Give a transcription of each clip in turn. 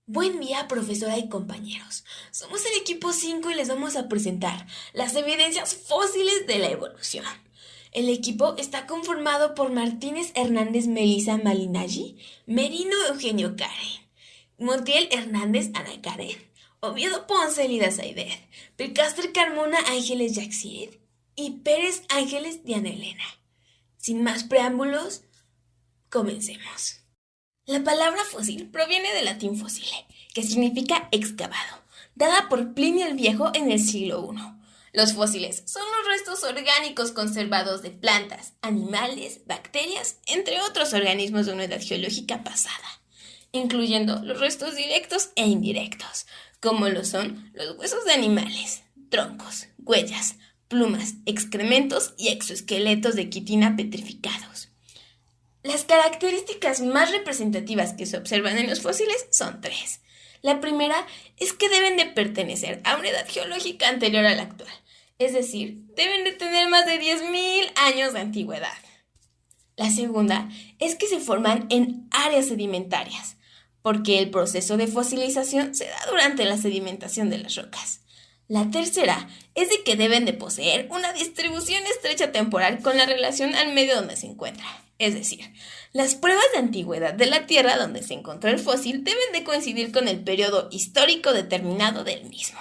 Buen día, profesora y compañeros. Somos el equipo 5 y les vamos a presentar las evidencias fósiles de la evolución. El equipo está conformado por Martínez Hernández Melissa Malinaggi, Merino Eugenio Karen, Montiel Hernández Ana Karen, Oviedo Ponce Elida Saidet, Pilcastre Carmona Ángeles Yaxied y Pérez Ángeles Diana Elena. Sin más preámbulos, comencemos. La palabra fósil proviene del latín fossile, que significa excavado, dada por Plinio el Viejo en el siglo I. Los fósiles son los restos orgánicos conservados de plantas, animales, bacterias, entre otros organismos de una edad geológica pasada, incluyendo los restos directos e indirectos, como lo son los huesos de animales, troncos, huellas, plumas, excrementos y exoesqueletos de quitina petrificados. Las características más representativas que se observan en los fósiles son tres. La primera es que deben de pertenecer a una edad geológica anterior a la actual, es decir, deben de tener más de 10.000 años de antigüedad. La segunda es que se forman en áreas sedimentarias, porque el proceso de fosilización se da durante la sedimentación de las rocas. La tercera es de que deben de poseer una distribución estrecha temporal con la relación al medio donde se encuentra. Es decir, las pruebas de antigüedad de la Tierra donde se encontró el fósil deben de coincidir con el periodo histórico determinado del mismo.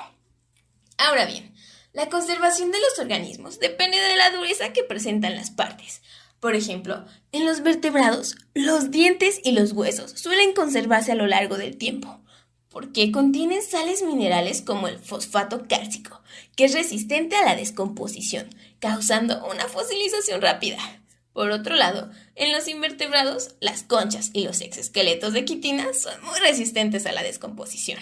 Ahora bien, la conservación de los organismos depende de la dureza que presentan las partes. Por ejemplo, en los vertebrados, los dientes y los huesos suelen conservarse a lo largo del tiempo, porque contienen sales minerales como el fosfato cálcico, que es resistente a la descomposición, causando una fosilización rápida. Por otro lado, en los invertebrados, las conchas y los exoesqueletos de quitina son muy resistentes a la descomposición,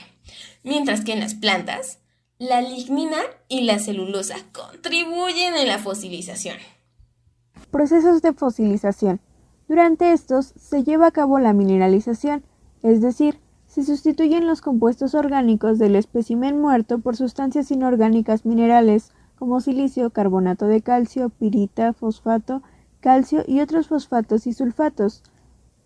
mientras que en las plantas, la lignina y la celulosa contribuyen en la fosilización. Procesos de fosilización. Durante estos se lleva a cabo la mineralización, es decir, se sustituyen los compuestos orgánicos del espécimen muerto por sustancias inorgánicas minerales como silicio, carbonato de calcio, pirita, fosfato, calcio y otros fosfatos y sulfatos.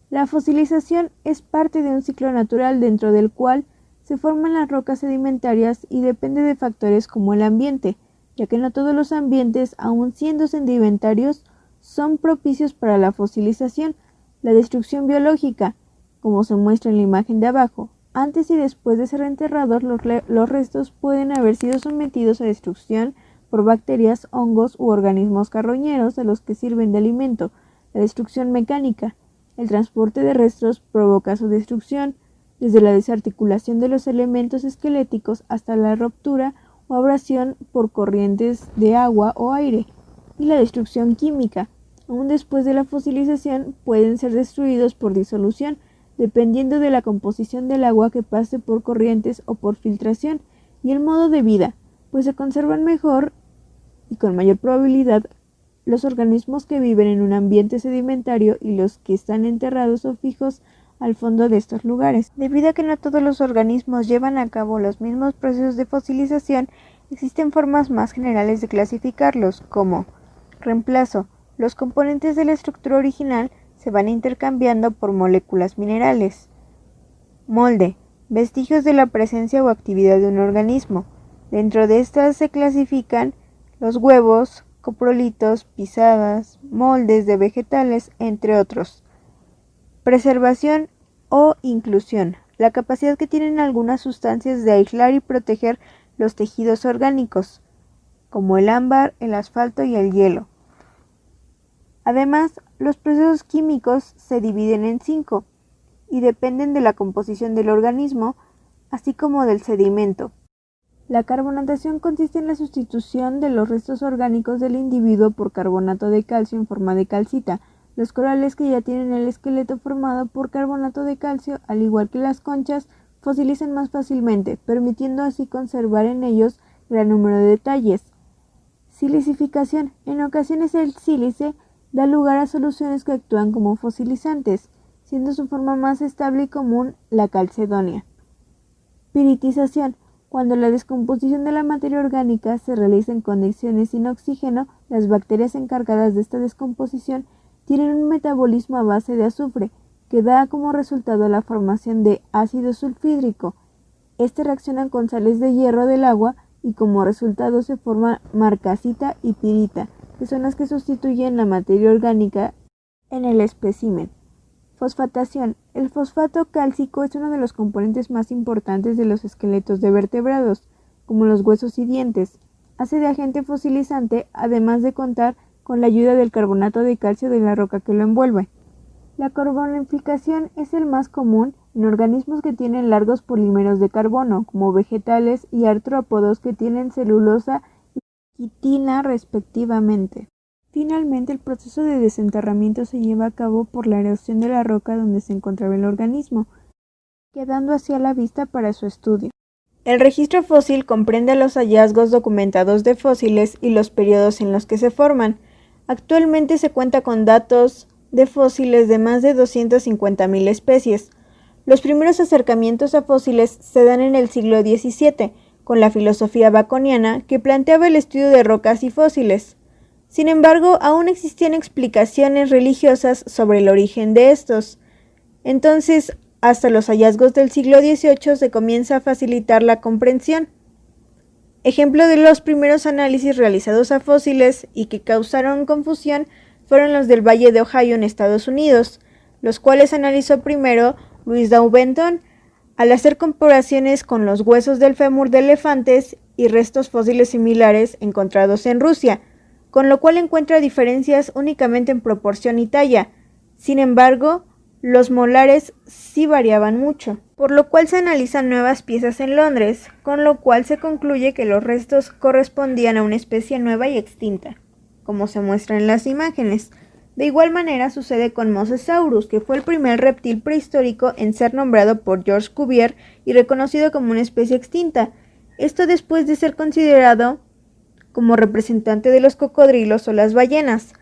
La fosilización es parte de un ciclo natural dentro del cual se forman las rocas sedimentarias y depende de factores como el ambiente, ya que no todos los ambientes, aun siendo sedimentarios, son propicios para la fosilización. La destrucción biológica, como se muestra en la imagen de abajo, antes y después de ser enterrados, los restos pueden haber sido sometidos a destrucción por bacterias, hongos u organismos carroñeros a los que sirven de alimento. La destrucción mecánica. El transporte de restos provoca su destrucción, desde la desarticulación de los elementos esqueléticos hasta la ruptura o abrasión por corrientes de agua o aire. Y la destrucción química. Aún después de la fosilización pueden ser destruidos por disolución, dependiendo de la composición del agua que pase por corrientes o por filtración, y el modo de vida, pues se conservan mejor y con mayor probabilidad los organismos que viven en un ambiente sedimentario y los que están enterrados o fijos al fondo de estos lugares. Debido a que no todos los organismos llevan a cabo los mismos procesos de fosilización, existen formas más generales de clasificarlos, como reemplazo. Los componentes de la estructura original se van intercambiando por moléculas minerales. Molde. Vestigios de la presencia o actividad de un organismo. Dentro de estas se clasifican los huevos, coprolitos, pisadas, moldes de vegetales, entre otros. Preservación o inclusión. La capacidad que tienen algunas sustancias de aislar y proteger los tejidos orgánicos, como el ámbar, el asfalto y el hielo. Además, los procesos químicos se dividen en 5 y dependen de la composición del organismo, así como del sedimento. La carbonatación consiste en la sustitución de los restos orgánicos del individuo por carbonato de calcio en forma de calcita. Los corales que ya tienen el esqueleto formado por carbonato de calcio, al igual que las conchas, fosilizan más fácilmente, permitiendo así conservar en ellos gran número de detalles. Silicificación. En ocasiones el sílice da lugar a soluciones que actúan como fosilizantes, siendo su forma más estable y común la calcedonia. Piritización. Cuando la descomposición de la materia orgánica se realiza en condiciones sin oxígeno, las bacterias encargadas de esta descomposición tienen un metabolismo a base de azufre, que da como resultado la formación de ácido sulfídrico. Este reacciona con sales de hierro del agua y como resultado se forma marcasita y pirita, que son las que sustituyen la materia orgánica en el espécimen. Fosfatación. El fosfato cálcico es uno de los componentes más importantes de los esqueletos de vertebrados, como los huesos y dientes. Hace de agente fosilizante, además de contar con la ayuda del carbonato de calcio de la roca que lo envuelve. La carbonificación es el más común en organismos que tienen largos polímeros de carbono, como vegetales y artrópodos que tienen celulosa y quitina respectivamente. Finalmente, el proceso de desenterramiento se lleva a cabo por la erosión de la roca donde se encontraba el organismo, quedando así a la vista para su estudio. El registro fósil comprende los hallazgos documentados de fósiles y los periodos en los que se forman. Actualmente se cuenta con datos de fósiles de más de 250.000 especies. Los primeros acercamientos a fósiles se dan en el siglo XVII, con la filosofía baconiana que planteaba el estudio de rocas y fósiles. Sin embargo, aún existían explicaciones religiosas sobre el origen de estos. Entonces, hasta los hallazgos del siglo XVIII se comienza a facilitar la comprensión. Ejemplo de los primeros análisis realizados a fósiles y que causaron confusión fueron los del Valle de Ohio en Estados Unidos, los cuales analizó primero Louis Daubenton al hacer comparaciones con los huesos del fémur de elefantes y restos fósiles similares encontrados en Rusia, con lo cual encuentra diferencias únicamente en proporción y talla. Sin embargo, los molares sí variaban mucho, por lo cual se analizan nuevas piezas en Londres, con lo cual se concluye que los restos correspondían a una especie nueva y extinta, como se muestra en las imágenes. De igual manera sucede con Mosasaurus, que fue el primer reptil prehistórico en ser nombrado por George Cuvier y reconocido como una especie extinta. Esto después de ser considerado como representante de los cocodrilos o las ballenas.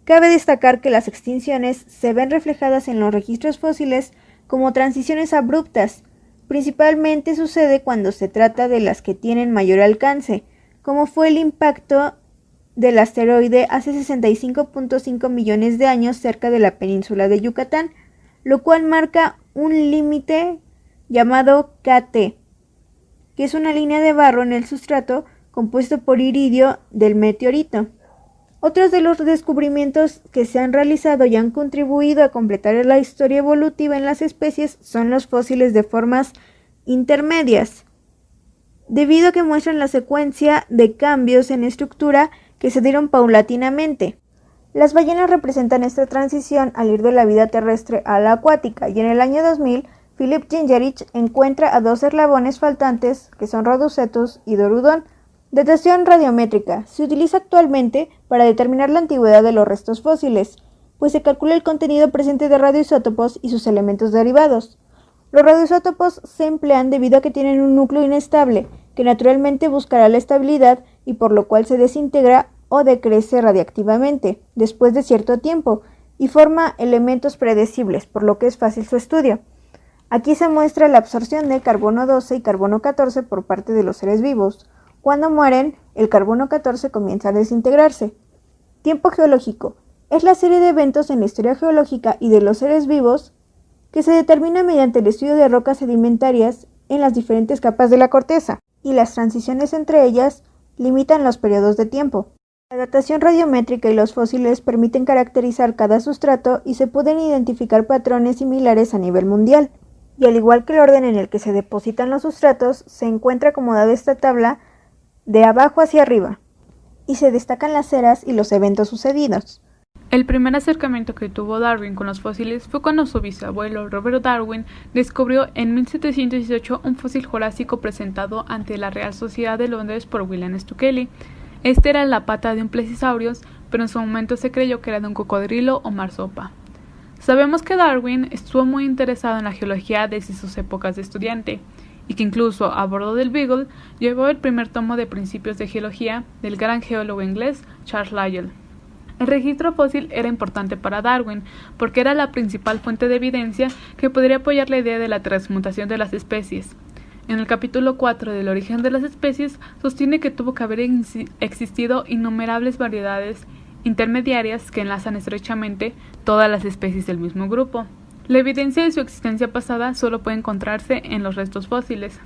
Cabe destacar que las extinciones se ven reflejadas en los registros fósiles como transiciones abruptas. Principalmente sucede cuando se trata de las que tienen mayor alcance, como fue el impacto del asteroide hace 65.5 millones de años cerca de la península de Yucatán, lo cual marca un límite llamado KT, que es una línea de barro en el sustrato compuesto por iridio del meteorito. Otros de los descubrimientos que se han realizado y han contribuido a completar la historia evolutiva en las especies son los fósiles de formas intermedias, debido a que muestran la secuencia de cambios en estructura que se dieron paulatinamente. Las ballenas representan esta transición al ir de la vida terrestre a la acuática, y en el año 2000, Philip Gingerich encuentra a dos eslabones faltantes, que son Rhodocetus y Dorudon. Datación radiométrica. Se utiliza actualmente para determinar la antigüedad de los restos fósiles, pues se calcula el contenido presente de radioisótopos y sus elementos derivados. Los radioisótopos se emplean debido a que tienen un núcleo inestable, que naturalmente buscará la estabilidad y por lo cual se desintegra o decrece radiactivamente después de cierto tiempo y forma elementos predecibles, por lo que es fácil su estudio. Aquí se muestra la absorción de carbono 12 y carbono 14 por parte de los seres vivos. Cuando mueren, el carbono 14 comienza a desintegrarse. Tiempo geológico. Es la serie de eventos en la historia geológica y de los seres vivos que se determina mediante el estudio de rocas sedimentarias en las diferentes capas de la corteza, y las transiciones entre ellas limitan los periodos de tiempo. La datación radiométrica y los fósiles permiten caracterizar cada sustrato y se pueden identificar patrones similares a nivel mundial. Y al igual que el orden en el que se depositan los sustratos, se encuentra acomodada esta tabla de abajo hacia arriba, y se destacan las eras y los eventos sucedidos. El primer acercamiento que tuvo Darwin con los fósiles fue cuando su bisabuelo Robert Darwin descubrió en 1718 un fósil jurásico presentado ante la Real Sociedad de Londres por William Stukeley. Este era la pata de un plesiosaurios, pero en su momento se creyó que era de un cocodrilo o marsopa. Sabemos que Darwin estuvo muy interesado en la geología desde sus épocas de estudiante, y que incluso a bordo del Beagle llevó el primer tomo de Principios de Geología del gran geólogo inglés Charles Lyell. El registro fósil era importante para Darwin porque era la principal fuente de evidencia que podría apoyar la idea de la transmutación de las especies. En el capítulo 4 del origen de las especies sostiene que tuvo que haber existido innumerables variedades intermediarias que enlazan estrechamente todas las especies del mismo grupo. La evidencia de su existencia pasada solo puede encontrarse en los restos fósiles,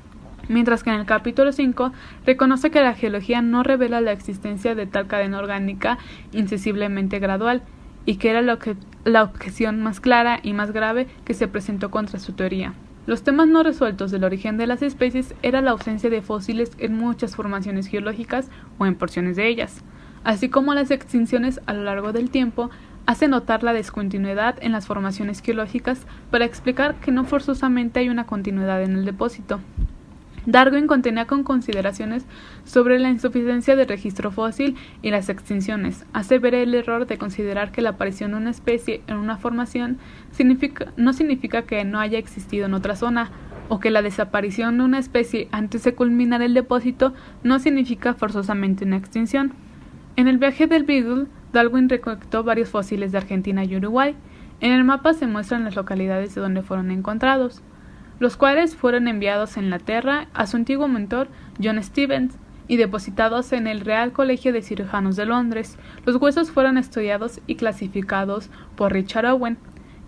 mientras que en el capítulo 5 reconoce que la geología no revela la existencia de tal cadena orgánica insensiblemente gradual, y que era la objeción más clara y más grave que se presentó contra su teoría. Los temas no resueltos del origen de las especies era la ausencia de fósiles en muchas formaciones geológicas o en porciones de ellas, así como las extinciones a lo largo del tiempo hace notar la discontinuidad en las formaciones geológicas para explicar que no forzosamente hay una continuidad en el depósito. Darwin contenía con consideraciones sobre la insuficiencia del registro fósil y las extinciones. Hace ver el error de considerar que la aparición de una especie en una formación no significa que no haya existido en otra zona, o que la desaparición de una especie antes de culminar el depósito no significa forzosamente una extinción. En el viaje del Beagle, Darwin recolectó varios fósiles de Argentina y Uruguay. En el mapa se muestran las localidades de donde fueron encontrados, los cuales fueron enviados a Inglaterra a su antiguo mentor John Stevens y depositados en el Real Colegio de Cirujanos de Londres. Los huesos fueron estudiados y clasificados por Richard Owen.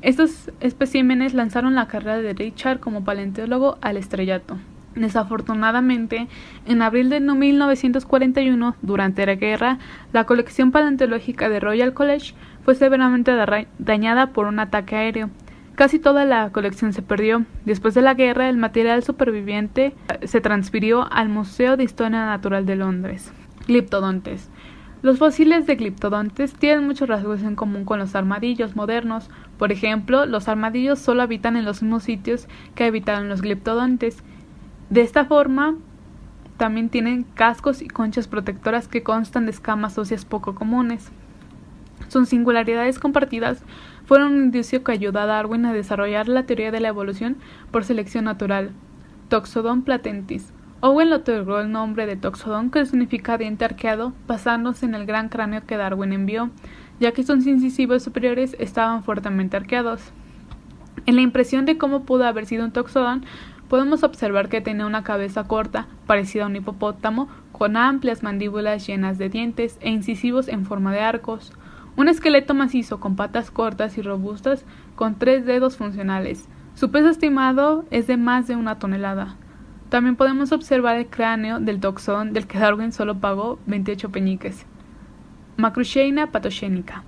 Estos especímenes lanzaron la carrera de Richard como paleontólogo al estrellato. Desafortunadamente, en abril de 1941, durante la guerra, la colección paleontológica de Royal College fue severamente dañada por un ataque aéreo. Casi toda la colección se perdió. Después de la guerra, el material superviviente se transfirió al Museo de Historia Natural de Londres. Gliptodontes. Los fósiles de gliptodontes tienen muchos rasgos en común con los armadillos modernos. Por ejemplo, los armadillos solo habitan en los mismos sitios que habitaron los gliptodontes. De esta forma, también tienen cascos y conchas protectoras que constan de escamas óseas poco comunes. Sus singularidades compartidas fueron un indicio que ayudó a Darwin a desarrollar la teoría de la evolución por selección natural, Toxodon platensis. Owen le otorgó el nombre de Toxodon, que significa diente arqueado, basándose en el gran cráneo que Darwin envió, ya que sus incisivos superiores estaban fuertemente arqueados. En la impresión de cómo pudo haber sido un Toxodon, podemos observar que tenía una cabeza corta, parecida a un hipopótamo, con amplias mandíbulas llenas de dientes e incisivos en forma de arcos. Un esqueleto macizo con patas cortas y robustas con 3 dedos funcionales. Su peso estimado es de más de 1 tonelada. También podemos observar el cráneo del Toxodon, del que Darwin solo pagó 28 peniques. Macrauchenia patogénica.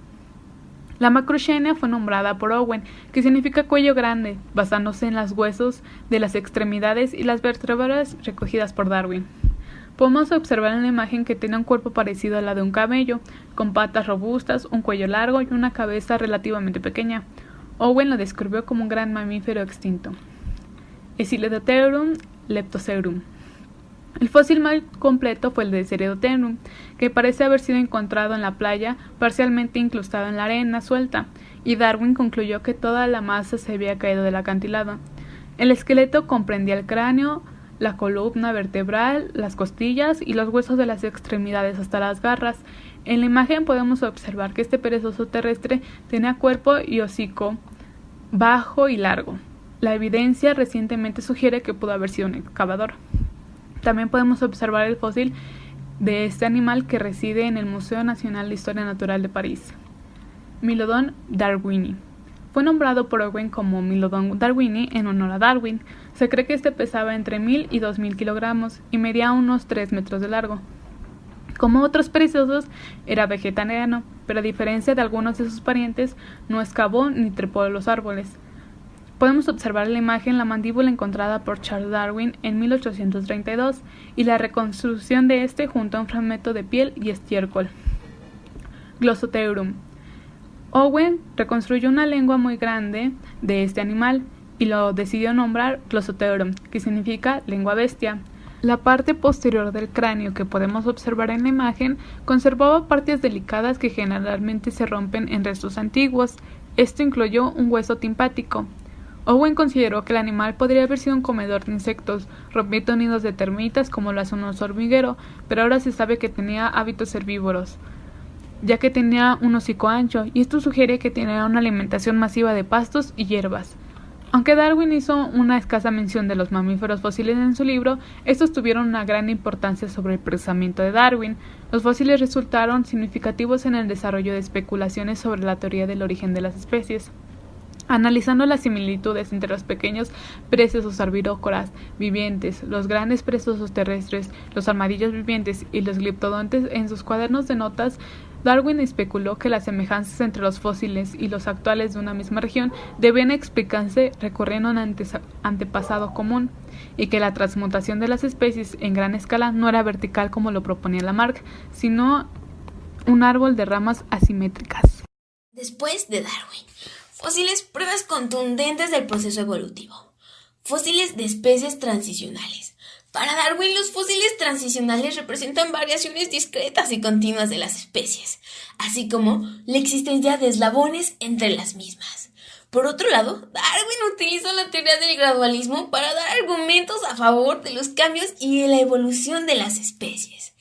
La Macrauchenia fue nombrada por Owen, que significa cuello grande, basándose en los huesos de las extremidades y las vértebras recogidas por Darwin. Podemos observar en la imagen que tiene un cuerpo parecido a la de un camello, con patas robustas, un cuello largo y una cabeza relativamente pequeña. Owen lo describió como un gran mamífero extinto. Echinopteron leptocerum. El fósil más completo fue el de Ceratopterum, que parece haber sido encontrado en la playa, parcialmente incrustado en la arena suelta, y Darwin concluyó que toda la masa se había caído del acantilado. El esqueleto comprendía el cráneo, la columna vertebral, las costillas y los huesos de las extremidades hasta las garras. En la imagen podemos observar que este perezoso terrestre tenía cuerpo y hocico bajo y largo. La evidencia recientemente sugiere que pudo haber sido un excavador. También podemos observar el fósil de este animal que reside en el Museo Nacional de Historia Natural de París. Milodon darwini. Fue nombrado por Owen como Milodon darwini en honor a Darwin. Se cree que este pesaba entre 1000 y 2000 kilogramos y medía unos 3 metros de largo. Como otros perezosos, era vegetariano, pero a diferencia de algunos de sus parientes, no excavó ni trepó los árboles. Podemos observar en la imagen la mandíbula encontrada por Charles Darwin en 1832 y la reconstrucción de este junto a un fragmento de piel y estiércol. Glossopterum. Owen reconstruyó una lengua muy grande de este animal y lo decidió nombrar Glossopterum, que significa lengua bestia. La parte posterior del cráneo que podemos observar en la imagen conservaba partes delicadas que generalmente se rompen en restos antiguos. Esto incluyó un hueso timpático. Owen consideró que el animal podría haber sido un comedor de insectos, rompiendo nidos de termitas como lo hace un oso hormiguero, pero ahora se sabe que tenía hábitos herbívoros, ya que tenía un hocico ancho, y esto sugiere que tenía una alimentación masiva de pastos y hierbas. Aunque Darwin hizo una escasa mención de los mamíferos fósiles en su libro, estos tuvieron una gran importancia sobre el pensamiento de Darwin. Los fósiles resultaron significativos en el desarrollo de especulaciones sobre la teoría del origen de las especies. Analizando las similitudes entre los pequeños perezosos arborícolas vivientes, los grandes perezosos terrestres, los armadillos vivientes y los gliptodontes en sus cuadernos de notas, Darwin especuló que las semejanzas entre los fósiles y los actuales de una misma región debían explicarse recurriendo a un antepasado común, y que la transmutación de las especies en gran escala no era vertical como lo proponía Lamarck, sino un árbol de ramas asimétricas. Después de Darwin, fósiles, pruebas contundentes del proceso evolutivo. Fósiles de especies transicionales. Para Darwin, los fósiles transicionales representan variaciones discretas y continuas de las especies, así como la existencia de eslabones entre las mismas. Por otro lado, Darwin utilizó la teoría del gradualismo para dar argumentos a favor de los cambios y de la evolución de las especies.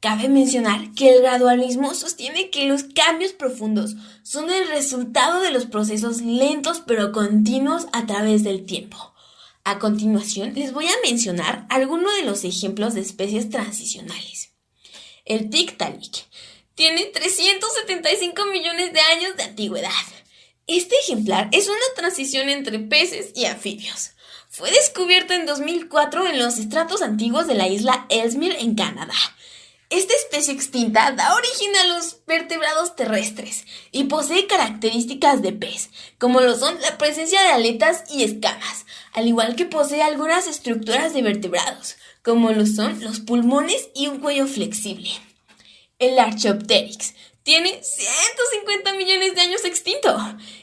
Cabe mencionar que el gradualismo sostiene que los cambios profundos son el resultado de los procesos lentos pero continuos a través del tiempo. A continuación, les voy a mencionar algunos de los ejemplos de especies transicionales. El Tiktaalik tiene 375 millones de años de antigüedad. Este ejemplar es una transición entre peces y anfibios. Fue descubierto en 2004 en los estratos antiguos de la isla Ellesmere en Canadá. Esta especie extinta da origen a los vertebrados terrestres y posee características de pez, como lo son la presencia de aletas y escamas, al igual que posee algunas estructuras de vertebrados, como lo son los pulmones y un cuello flexible. El Archaeopteryx tiene 150 millones de años extinto.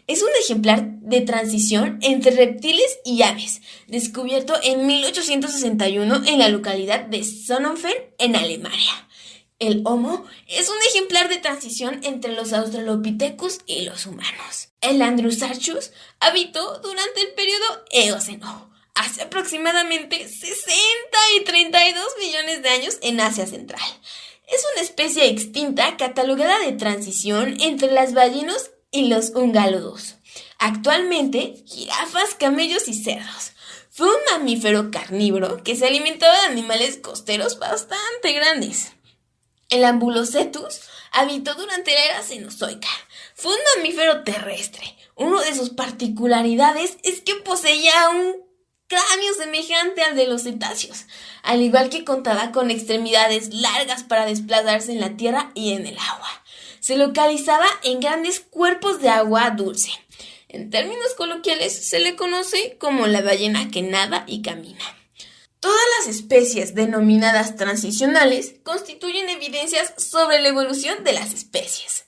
Es un ejemplar de transición entre reptiles y aves, descubierto en 1861 en la localidad de Sonnenfels, en Alemania. El Homo es un ejemplar de transición entre los Australopithecus y los humanos. El Andrewsarchus habitó durante el periodo Eoceno, hace aproximadamente 60 y 32 millones de años en Asia Central. Es una especie extinta catalogada de transición entre las ballenas y los ungálodons. Actualmente, jirafas, camellos y cerdos. Fue un mamífero carnívoro que se alimentaba de animales costeros bastante grandes. El Ambulocetus habitó durante la era Cenozoica. Fue un mamífero terrestre. Una de sus particularidades es que poseía un cráneo semejante al de los cetáceos, al igual que contaba con extremidades largas para desplazarse en la tierra y en el agua. Se localizaba en grandes cuerpos de agua dulce. En términos coloquiales se le conoce como la ballena que nada y camina. Todas las especies denominadas transicionales constituyen evidencias sobre la evolución de las especies.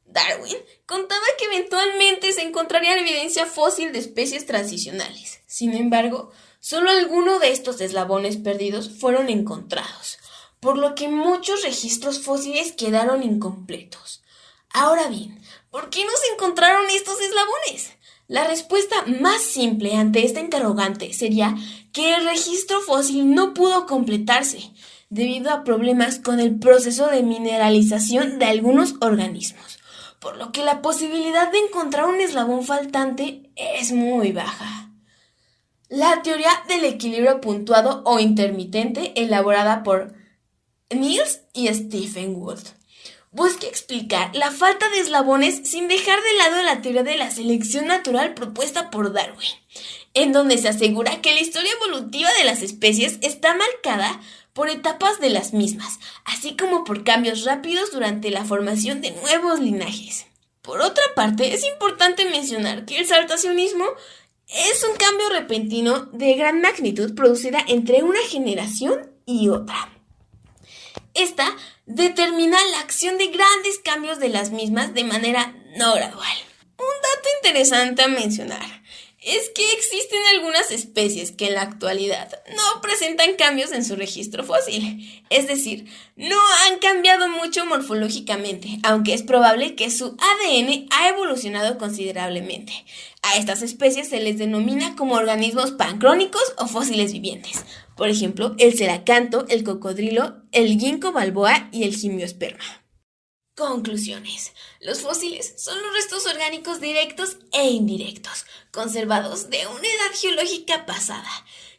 Darwin contaba que eventualmente se encontraría evidencia fósil de especies transicionales. Sin embargo, solo algunos de estos eslabones perdidos fueron encontrados, por lo que muchos registros fósiles quedaron incompletos. Ahora bien, ¿por qué no se encontraron estos eslabones? La respuesta más simple ante esta interrogante sería que el registro fósil no pudo completarse debido a problemas con el proceso de mineralización de algunos organismos, por lo que la posibilidad de encontrar un eslabón faltante es muy baja. La teoría del equilibrio puntuado o intermitente, elaborada por Niels y Stephen Wood, busca explicar la falta de eslabones sin dejar de lado la teoría de la selección natural propuesta por Darwin, en donde se asegura que la historia evolutiva de las especies está marcada por etapas de las mismas, así como por cambios rápidos durante la formación de nuevos linajes. Por otra parte, es importante mencionar que el saltacionismo es un cambio repentino de gran magnitud producida entre una generación y otra. Esta determina la acción de grandes cambios de las mismas de manera no gradual. Un dato interesante a mencionar es que existen algunas especies que en la actualidad no presentan cambios en su registro fósil, es decir, no han cambiado mucho morfológicamente, aunque es probable que su ADN ha evolucionado considerablemente. A estas especies se les denomina como organismos pancrónicos o fósiles vivientes. Por ejemplo, el ceracanto, el cocodrilo, el ginkgo balboa y el gimnosperma. Conclusiones. Los fósiles son los restos orgánicos directos e indirectos, conservados de una edad geológica pasada,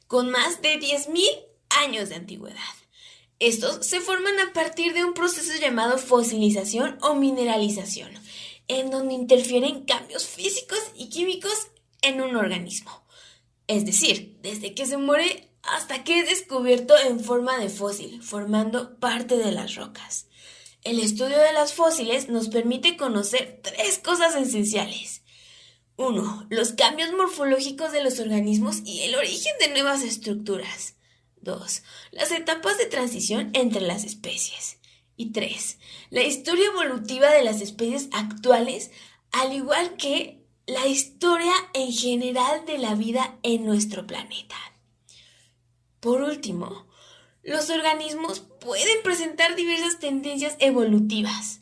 con más de 10.000 años de antigüedad. Estos se forman a partir de un proceso llamado fosilización o mineralización, en donde interfieren cambios físicos y químicos en un organismo. Es decir, desde que se muere hasta que es descubierto en forma de fósil, formando parte de las rocas. El estudio de las fósiles nos permite conocer 3 cosas esenciales. 1. Los cambios morfológicos de los organismos y el origen de nuevas estructuras. 2. Las etapas de transición entre las especies. Y 3. La historia evolutiva de las especies actuales, al igual que la historia en general de la vida en nuestro planeta. Por último, los organismos pueden presentar diversas tendencias evolutivas,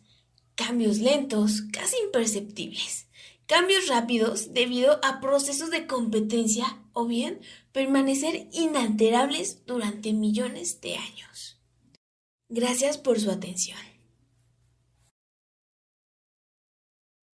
cambios lentos, casi imperceptibles, cambios rápidos debido a procesos de competencia o bien permanecer inalterables durante millones de años. Gracias por su atención.